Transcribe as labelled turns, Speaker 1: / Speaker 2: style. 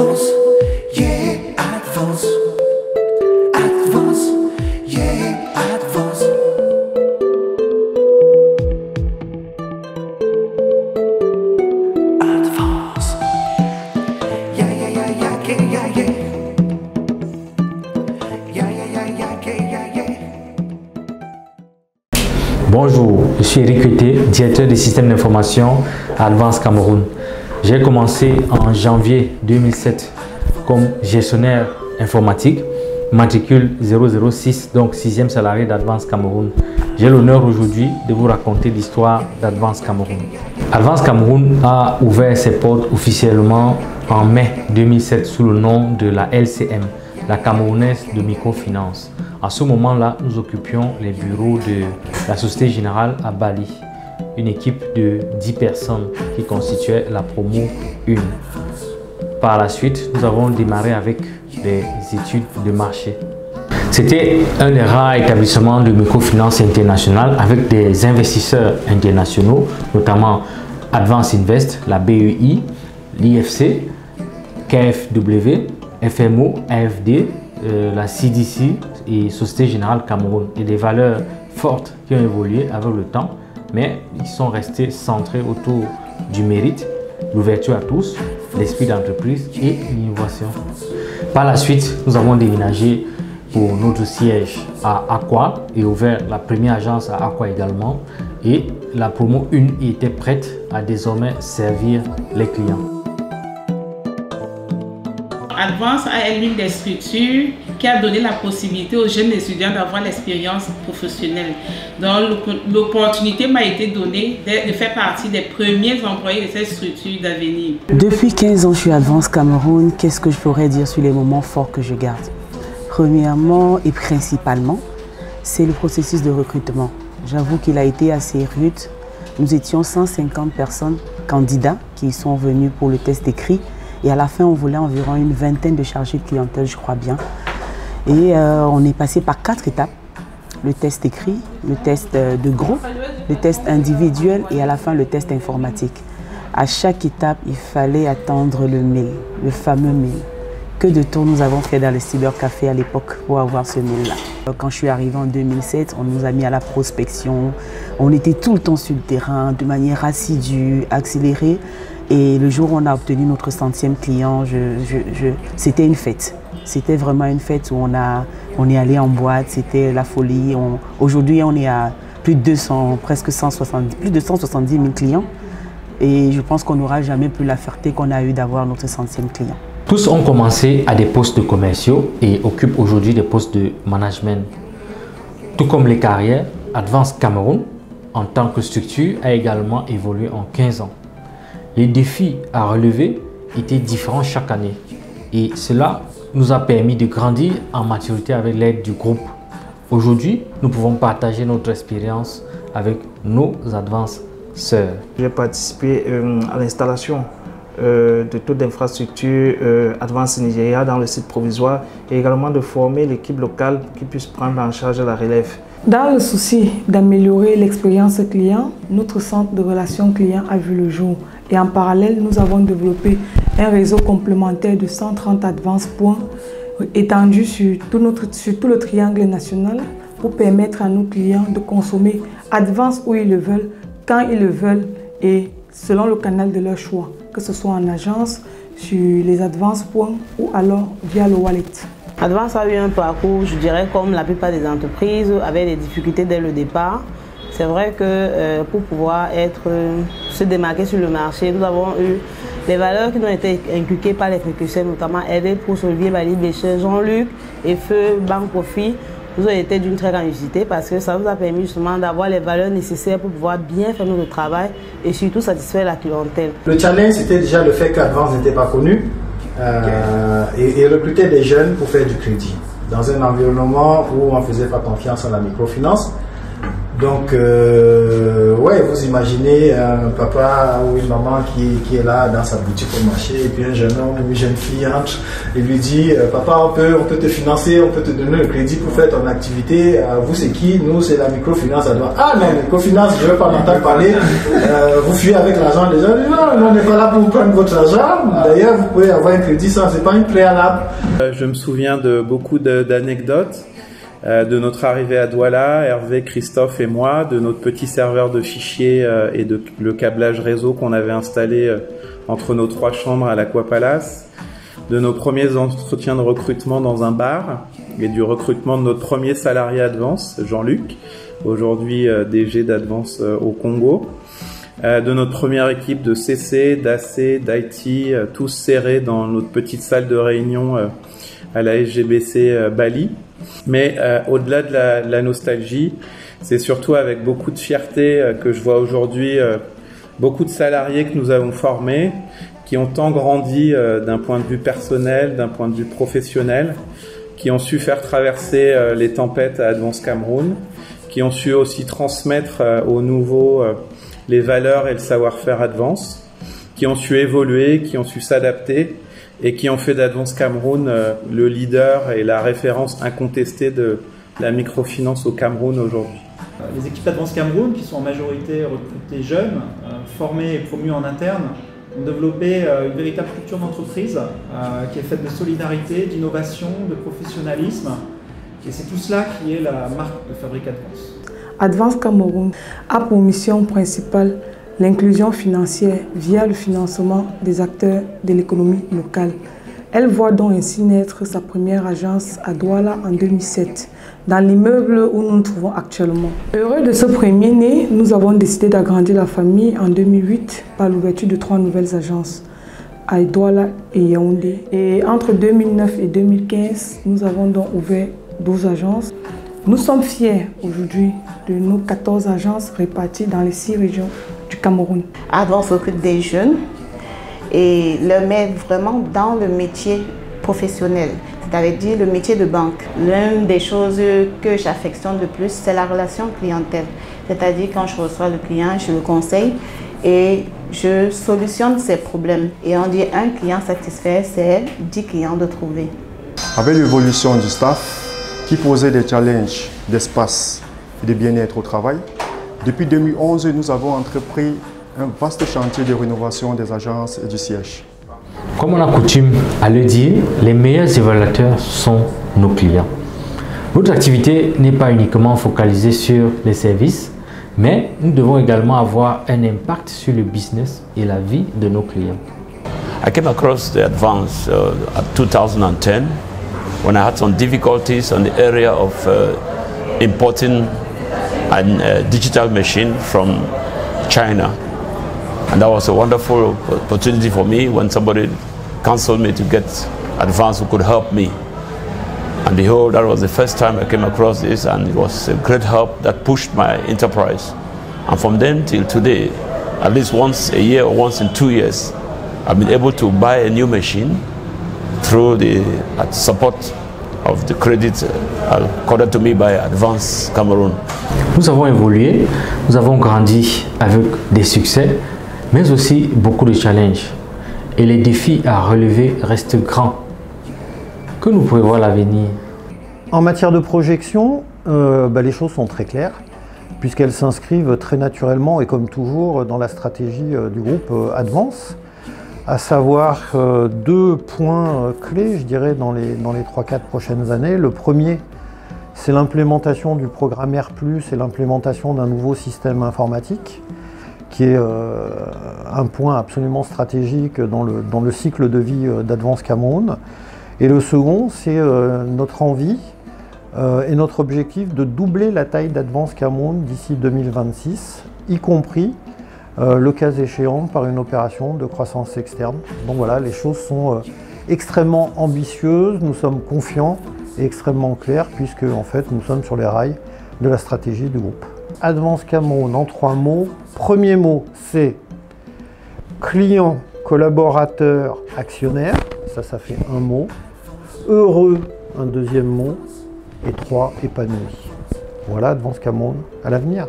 Speaker 1: Advance, yeah, advance. Advance, yeah, advance. Advance. Yeah, yeah, yeah, yeah, yeah, yeah. Yeah, yeah, yeah, yeah, yeah, yeah.
Speaker 2: Bonjour, je suis Eric Huité, directeur des systèmes d'information à Advance Cameroun. J'ai commencé en janvier 2007 comme gestionnaire informatique, matricule 006, donc 6e salarié d'Advance Cameroun. J'ai l'honneur aujourd'hui de vous raconter l'histoire d'Advance Cameroun. Advance Cameroun a ouvert ses portes officiellement en mai 2007 sous le nom de la LCM, la Camerounaise de microfinance. À ce moment-là, nous occupions les bureaux de la Société Générale à Bali, une équipe de 10 personnes qui constituait la promo 1. Par la suite, nous avons démarré avec des études de marché. C'était un des rares établissements de microfinance internationale avec des investisseurs internationaux, notamment Advance Invest, la BEI, l'IFC, KfW, FMO, AFD, la CDC et Société Générale Cameroun. Et des valeurs fortes qui ont évolué avec le temps, mais ils sont restés centrés autour du mérite, l'ouverture à tous, l'esprit d'entreprise et l'innovation. Par la suite, nous avons déménagé pour notre siège à Aqua et ouvert la première agence à Aqua également. Et la promo 1 était prête à désormais servir les clients.
Speaker 3: Advance est l'une des structures qui a donné la possibilité aux jeunes étudiants d'avoir l'expérience professionnelle. Donc l'opportunité m'a été donnée de faire partie des premiers employés de cette structure d'avenir.
Speaker 4: Depuis 15 ans, je suis à Advance Cameroun. Qu'est-ce que je pourrais dire sur les moments forts que je garde? Premièrement et principalement, c'est le processus de recrutement. J'avoue qu'il a été assez rude. Nous étions 150 personnes, candidats, qui sont venus pour le test écrit. Et à la fin, on voulait environ une vingtaine de chargés de clientèle, je crois bien. Et on est passé par 4 étapes. Le test écrit, le test de groupe, le test individuel et à la fin, le test informatique. À chaque étape, il fallait attendre le mail, le fameux mail. Que de tours nous avons fait dans le cybercafé à l'époque pour avoir ce mail-là. Quand je suis arrivée en 2007, on nous a mis à la prospection. On était tout le temps sur le terrain, de manière assidue, accélérée. Et le jour où on a obtenu notre 100e client, c'était une fête. C'était vraiment une fête où on est allé en boîte, c'était la folie. Aujourd'hui, on est à plus de 200, presque 170 000 clients. Et je pense qu'on n'aura jamais plus la fierté qu'on a eue d'avoir notre 100e client.
Speaker 2: Tous ont commencé à des postes de commerciaux et occupent aujourd'hui des postes de management. Tout comme les carrières, Advance Cameroun, en tant que structure, a également évolué en 15 ans. Les défis à relever étaient différents chaque année et cela nous a permis de grandir en maturité avec l'aide du groupe. Aujourd'hui, nous pouvons partager notre expérience avec nos Advance sœurs.
Speaker 5: J'ai participé à l'installation de toute l'infrastructure Advance Nigeria dans le site provisoire et également de former l'équipe locale qui puisse prendre en charge la relève.
Speaker 6: Dans le souci d'améliorer l'expérience client, notre centre de relations clients a vu le jour. Et en parallèle, nous avons développé un réseau complémentaire de 130 Advance points étendu sur tout le triangle national pour permettre à nos clients de consommer Advance où ils le veulent, quand ils le veulent et selon le canal de leur choix, que ce soit en agence, sur les Advance points ou alors via le wallet.
Speaker 7: Advance a eu un parcours, je dirais, comme la plupart des entreprises, avec des difficultés dès le départ. C'est vrai que pour pouvoir se démarquer sur le marché, nous avons eu les valeurs qui nous ont été inculquées par les précurseurs, notamment aidés pour Olivier Bali, Bécher, Jean-Luc et Feu, Banque Profit, nous ont été d'une très grande utilité parce que ça nous a permis justement d'avoir les valeurs nécessaires pour pouvoir bien faire notre travail et surtout satisfaire la clientèle.
Speaker 8: Le challenge, c'était déjà le fait qu'Advance n'était pas connu et recruter des jeunes pour faire du crédit dans un environnement où on ne faisait pas confiance à la microfinance. Donc, ouais, vous imaginez un papa ou une maman qui est là dans sa boutique au marché, et puis un jeune homme ou une jeune fille entre et lui dit papa, on peut te financer, on peut te donner le crédit pour faire ton activité. Vous, c'est qui? Nous, c'est la microfinance. Ah, non, microfinance, je ne veux pas en entendre parler. Vous fuyez avec l'argent des gens. Non, on n'est pas là pour vous prendre votre argent. D'ailleurs, vous pouvez avoir un crédit sans épargne préalable.
Speaker 9: Je me souviens de beaucoup d'anecdotes. De notre arrivée à Douala, Hervé, Christophe et moi, de notre petit serveur de fichiers et de le câblage réseau qu'on avait installé entre nos 3 chambres à l'Aqua Palace, de nos premiers entretiens de recrutement dans un bar et du recrutement de notre premier salarié Advance, Jean-Luc, aujourd'hui DG d'Advance au Congo, de notre première équipe de CC, d'AC, d'IT, tous serrés dans notre petite salle de réunion à la SGBC Bali. Mais au-delà de la nostalgie, c'est surtout avec beaucoup de fierté que je vois aujourd'hui beaucoup de salariés que nous avons formés, qui ont tant grandi d'un point de vue personnel, d'un point de vue professionnel, qui ont su faire traverser les tempêtes à Advance Cameroun, qui ont su aussi transmettre aux nouveaux les valeurs et le savoir-faire Advance, qui ont su évoluer, qui ont su s'adapter, et qui ont fait d'Advance Cameroun le leader et la référence incontestée de la microfinance au Cameroun aujourd'hui.
Speaker 10: Les équipes d'Advance Cameroun, qui sont en majorité recrutées jeunes, formées et promues en interne, ont développé une véritable culture d'entreprise qui est faite de solidarité, d'innovation, de professionnalisme. Et c'est tout cela qui est la marque de Fabrique Advance.
Speaker 6: Advance Cameroun a pour mission principale l'inclusion financière via le financement des acteurs de l'économie locale. Elle voit donc ainsi naître sa première agence à Douala en 2007, dans l'immeuble où nous nous trouvons actuellement. Heureux de ce premier né, nous avons décidé d'agrandir la famille en 2008 par l'ouverture de 3 nouvelles agences à Douala et Yaoundé. Et entre 2009 et 2015, nous avons donc ouvert 12 agences. Nous sommes fiers aujourd'hui de nos 14 agences réparties dans les 6 régions du Cameroun.
Speaker 11: Advance recrute des jeunes et leur met vraiment dans le métier professionnel, c'est-à-dire le métier de banque. L'une des choses que j'affectionne le plus, c'est la relation clientèle. C'est-à-dire quand je reçois le client, je le conseille et je solutionne ses problèmes. Et on dit un client satisfait, c'est 10 clients de trouver.
Speaker 12: Avec l'évolution du staff qui posait des challenges d'espace et de bien-être au travail, depuis 2011, nous avons entrepris un vaste chantier de rénovation des agences et du siège.
Speaker 2: Comme on a coutume à le dire, les meilleurs évaluateurs sont nos clients. Notre activité n'est pas uniquement focalisée sur les services, mais nous devons également avoir un impact sur le business et la vie de nos clients.
Speaker 13: I came across the Advance at 2010 when I had some difficulties on the area of importing a digital machine from China, and that was a wonderful opportunity for me when somebody counseled me to get Advance who could help me. And behold, that was the first time I came across this, and it was a great help that pushed my enterprise. And from then till today, at least once a year or once in 2 years, I've been able to buy a new machine through the support of the credit accorded to me by Advance Cameroun.
Speaker 2: Nous avons évolué, nous avons grandi avec des succès, mais aussi beaucoup de challenges. Et les défis à relever restent grands. Que nous prévoit l'avenir?
Speaker 14: En matière de projection, les choses sont très claires, puisqu'elles s'inscrivent très naturellement et comme toujours dans la stratégie du groupe Advance, à savoir 2 points clés, je dirais, dans les 3-4 prochaines années. Le premier, c'est l'implémentation du programme R+, et l'implémentation d'un nouveau système informatique, qui est un point absolument stratégique dans le cycle de vie d'Advance Cameroun. Et le second, c'est notre envie et notre objectif de doubler la taille d'Advance Cameroun d'ici 2026, y compris le cas échéant par une opération de croissance externe. Donc voilà, les choses sont extrêmement ambitieuses, nous sommes confiants et extrêmement clairs puisque en fait nous sommes sur les rails de la stratégie du groupe. Advance Cameroun en 3 mots. Premier mot, c'est client, collaborateur, actionnaire. Ça fait un mot. Heureux, un deuxième mot. Et 3, épanoui. Voilà Advance Cameroun à l'avenir.